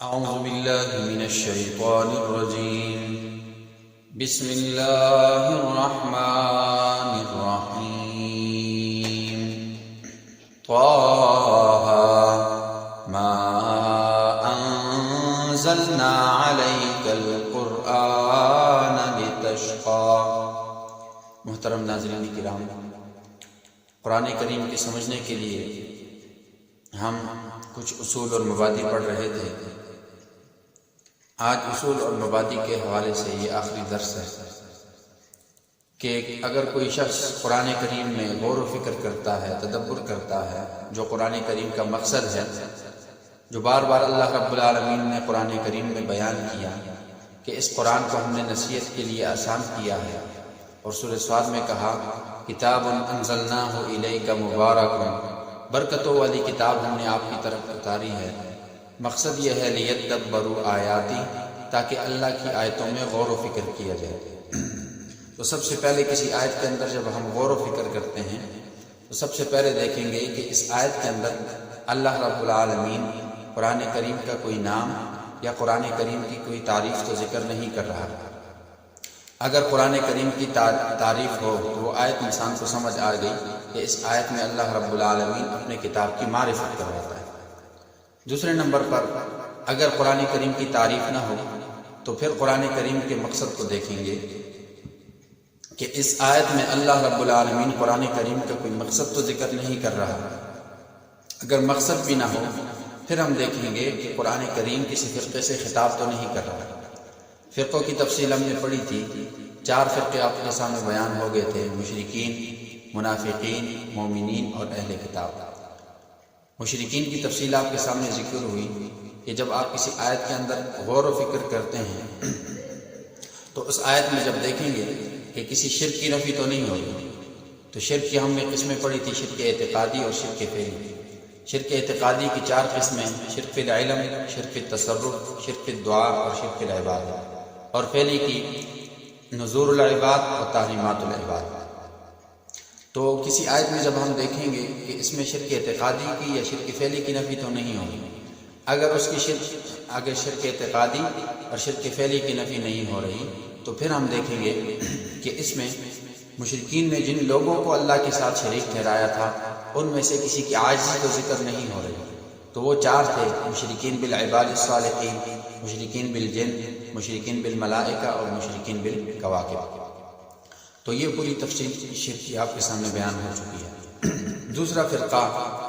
أعوذ بالله من الشيطان الرجيم. بسم الله الرحمن الرحيم. طه ما أنزلنا عليك القرآن لتشقى. محترم ناظرین کرام، قرآن کریم کی سمجھنے کے لیے ہم کچھ اصول اور مبادی پڑھ رہے تھے. آج اصول اور مبادی کے حوالے سے یہ آخری درس ہے کہ اگر کوئی شخص قرآن کریم میں غور و فکر کرتا ہے، تدبر کرتا ہے، جو قرآن کریم کا مقصد ہے، جو بار بار اللہ رب العالمین نے قرآن کریم میں بیان کیا کہ اس قرآن کو ہم نے نصیحت کے لیے آسان کیا ہے، اور سورہ صاد میں کہا کتاب انزلناہ الیک مبارک، برکتوں والی کتاب ہم نے آپ کی طرف اتاری ہے. مقصد یہ ہے لیدبروا آیاتی، تاکہ اللہ کی آیتوں میں غور و فکر کیا جائے. تو سب سے پہلے کسی آیت کے اندر جب ہم غور و فکر کرتے ہیں تو سب سے پہلے دیکھیں گے کہ اس آیت کے اندر اللہ رب العالمین قرآن کریم کا کوئی نام یا قرآن کریم کی کوئی تعریف تو ذکر نہیں کر رہا. اگر قرآن کریم کی تعریف ہو تو وہ آیت انسان کو سمجھ آ گئی کہ اس آیت میں اللہ رب العالمین اپنے کتاب کی معرفت کرواتا ہے. دوسرے نمبر پر اگر قرآن کریم کی تعریف نہ ہو تو پھر قرآن کریم کے مقصد کو دیکھیں گے کہ اس آیت میں اللہ رب العالمین قرآن کریم کا کوئی مقصد تو ذکر نہیں کر رہا. اگر مقصد بھی نہ ہو پھر ہم دیکھیں گے کہ قرآن کریم کسی فرقے سے خطاب تو نہیں کر رہا. فرقوں کی تفصیل ہم نے پڑھی تھی. 4 فرقے آپ کے سامنے بیان ہو گئے تھے: مشرکین، منافقین، مومنین اور اہل کتاب. مشرکین کی تفصیل آپ کے سامنے ذکر ہوئی کہ جب آپ کسی آیت کے اندر غور و فکر کرتے ہیں تو اس آیت میں جب دیکھیں گے کہ کسی شرک کی نفی تو نہیں ہوئی. تو شرک کی ہم نے قسمیں پڑھی تھی: شرک اعتقادی اور شرک فعلی. شرک اعتقادی کی 4 قسمیں: شرک فی العلم، شرک فی التصرف، شرک فی الدعاء اور شرک فی العباد. اور فعلی کی نذور العباد اور تحریمات العباد. تو کسی آیت میں جب ہم دیکھیں گے کہ اس میں شرک اعتقادی کی یا شرک فعلی کی نفی تو نہیں ہوگی. اگر شرک اعتقادی اور شرک فعلی کی نفی نہیں ہو رہی تو پھر ہم دیکھیں گے کہ اس میں مشرکین نے جن لوگوں کو اللہ کے ساتھ شریک ٹھہرایا تھا ان میں سے کسی کی عاجزی تو ذکر نہیں ہو رہی. تو وہ 4 تھے: مشرکین بالعباد الصالحین، مشرکین بالجن، مشرکین بالملائکہ اور مشرکین بالکواکب. تو یہ پوری تفصیل شرک کی آپ کے سامنے بیان ہو چکی ہے. دوسرا فرقہ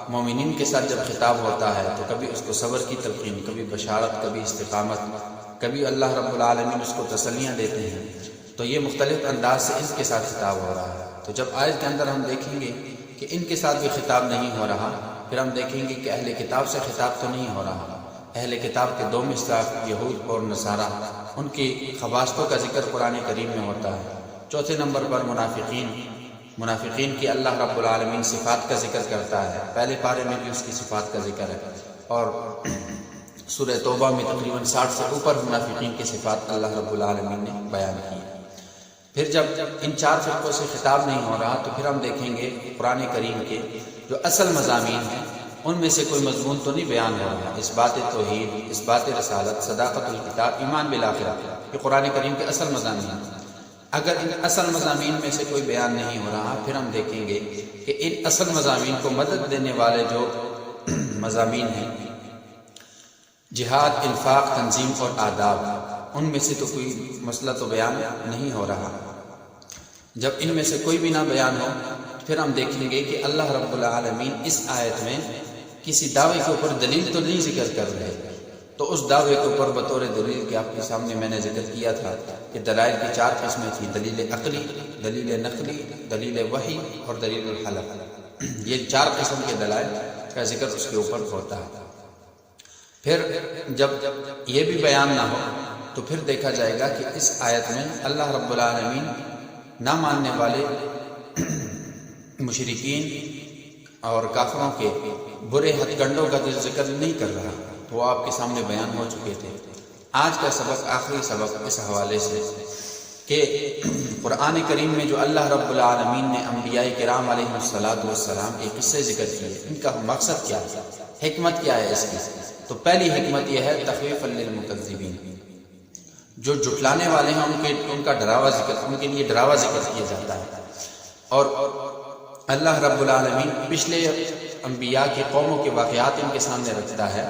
مومنین کے ساتھ جب خطاب ہوتا ہے تو کبھی اس کو صبر کی تلقین، کبھی بشارت، کبھی استقامت، کبھی اللہ رب العالمین اس کو تسلیاں دیتے ہیں. تو یہ مختلف انداز سے ان کے ساتھ خطاب ہو رہا ہے. تو جب آیت کے اندر ہم دیکھیں گے کہ ان کے ساتھ بھی خطاب نہیں ہو رہا، پھر ہم دیکھیں گے کہ اہل کتاب سے خطاب تو نہیں ہو رہا. اہل کتاب کے 2 مصداق یہود اور نصارہ، ان کی خباثتوں کا ذکر قرآن کریم میں ہوتا ہے. چوتھے نمبر پر منافقین کی اللہ رب العالمین صفات کا ذکر کرتا ہے. پہلے پارے میں بھی اس کی صفات کا ذکر ہے، اور سورہ توبہ میں تقریباً 60 سے اوپر منافقین کی صفات اللہ رب العالمین نے بیان کی. پھر جب ان 4 فرقوں سے خطاب نہیں ہو رہا تو پھر ہم دیکھیں گے قرآن کریم کے جو اصل مضامین ہیں ان میں سے کوئی مضمون تو نہیں بیان ہو رہا. اس بات توحید، اس بات رسالت، صداقت الکتاب، ایمان بالآخرہ، یہ قرآن کریم کے اصل مضامین ہیں. اگر ان اصل مضامین میں سے کوئی بیان نہیں ہو رہا پھر ہم دیکھیں گے کہ ان اصل مضامین کو مدد دینے والے جو مضامین ہیں، جہاد، انفاق، تنظیم اور آداب، ان میں سے تو کوئی مسئلہ تو بیان نہیں ہو رہا. جب ان میں سے کوئی بھی نہ بیان ہو پھر ہم دیکھیں گے کہ اللہ رب العالمین اس آیت میں کسی دعوے کے اوپر دلیل تو نہیں ذکر کر رہے. تو اس دعوے کے اوپر بطور دلیل کے آپ کے سامنے میں نے ذکر کیا تھا کہ دلائل کی 4 قسمیں تھیں: دلیل عقلی، دلیل نقلی، دلیل وحی اور دلیل الحلف. یہ 4 قسم کے دلائل کا ذکر اس کے اوپر ہوتا ہے. پھر جب یہ بھی بیان نہ ہو تو پھر دیکھا جائے گا کہ اس آیت میں اللہ رب العالمین نہ ماننے والے مشرکین اور کافروں کے برے ہتھ کنڈوں کا ذکر نہیں کر رہا. وہ آپ کے سامنے بیان ہو چکے تھے. آج کا سبق، آخری سبق اس حوالے سے کہ قرآن کریم میں جو اللہ رب العالمین نے انبیاء کرام علیہ السلام کے قصے ذکر کیے، ان کا مقصد کیا ہے، حکمت کیا ہے اس کی؟ تو پہلی حکمت یہ ہے تخویفا للمکذبین، جو جھٹلانے والے ہیں ان کا ڈراوا ذکر، ان کے لیے ڈراوا ذکر کیا جاتا ہے۔ اور اللہ رب العالمین پچھلے انبیاء کی قوموں کے واقعات ان کے سامنے رکھتا ہے،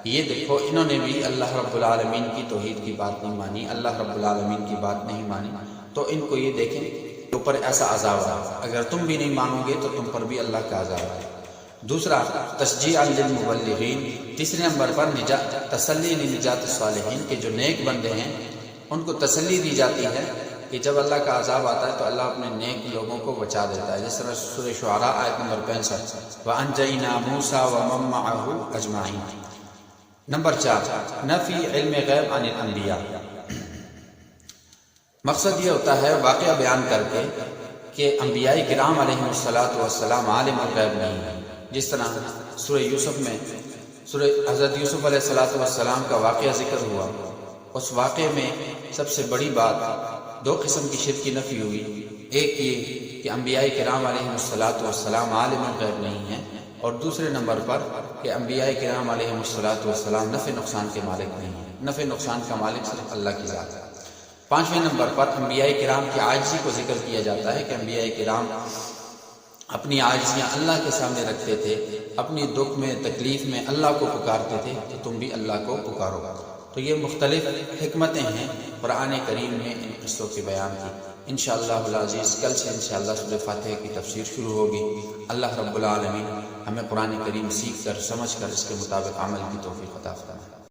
یہ دیکھو انہوں نے بھی اللہ رب العالمین کی توحید کی بات نہیں مانی، اللہ رب العالمین کی بات نہیں مانی، تو ان کو یہ دیکھیں اوپر ایسا عذاب ہے، اگر تم بھی نہیں مانو گے تو تم پر بھی اللہ کا عذاب ہے۔ دوسرا تشجیع للمبلغین، تیسرے نمبر پر تسلی لنجات الصالحین، کہ جو نیک بندے ہیں ان کو تسلی دی جاتی ہے کہ جب اللہ کا عذاب آتا ہے تو اللہ اپنے نیک لوگوں کو بچا دیتا ہے، جس طرح سورہ شعراء آیت نمبر 65 وَأَنْجَيْنَا مُوسَىٰ وَمَن مَّعَهُ أَجْمَعِينَ۔ نمبر 4 نفی علم غیب عن الانبیاء، مقصد یہ ہوتا ہے واقعہ بیان کر کے کہ انبیاء کرام علیہ السلام عالم الغیب نہیں ہے، جس طرح سورہ یوسف میں حضرت یوسف علیہ السلام کا واقعہ ذکر ہوا، اس واقعے میں سب سے بڑی بات 2 قسم کی شرک کی نفی ہوئی، ایک یہ کہ انبیاء کرام علیہ السلام عالم الغیب نہیں ہیں، اور دوسرے نمبر پر کہ انبیاء کرام علیہ السلام نفع نقصان کے مالک نہیں ہیں، نفع نقصان کا مالک صرف اللہ کی ذات ہے۔ 5ویں نمبر پر انبیاء کرام کی عاجزی کو ذکر کیا جاتا ہے کہ انبیاء کرام اپنی عاجزیاں اللہ کے سامنے رکھتے تھے، اپنی دکھ میں تکلیف میں اللہ کو پکارتے تھے، تو تم بھی اللہ کو پکارو۔ تو یہ مختلف حکمتیں ہیں قرآن کریم میں ان قصوں کے بیان کی۔ انشاءاللہ العزیز کل سے انشاءاللہ سورہ فاتحہ کی تفسیر شروع ہوگی۔ اللہ رب العالمین ہمیں قرآن کریم سیکھ کر سمجھ کر اس کے مطابق عمل کی توفیق عطا فرمائے۔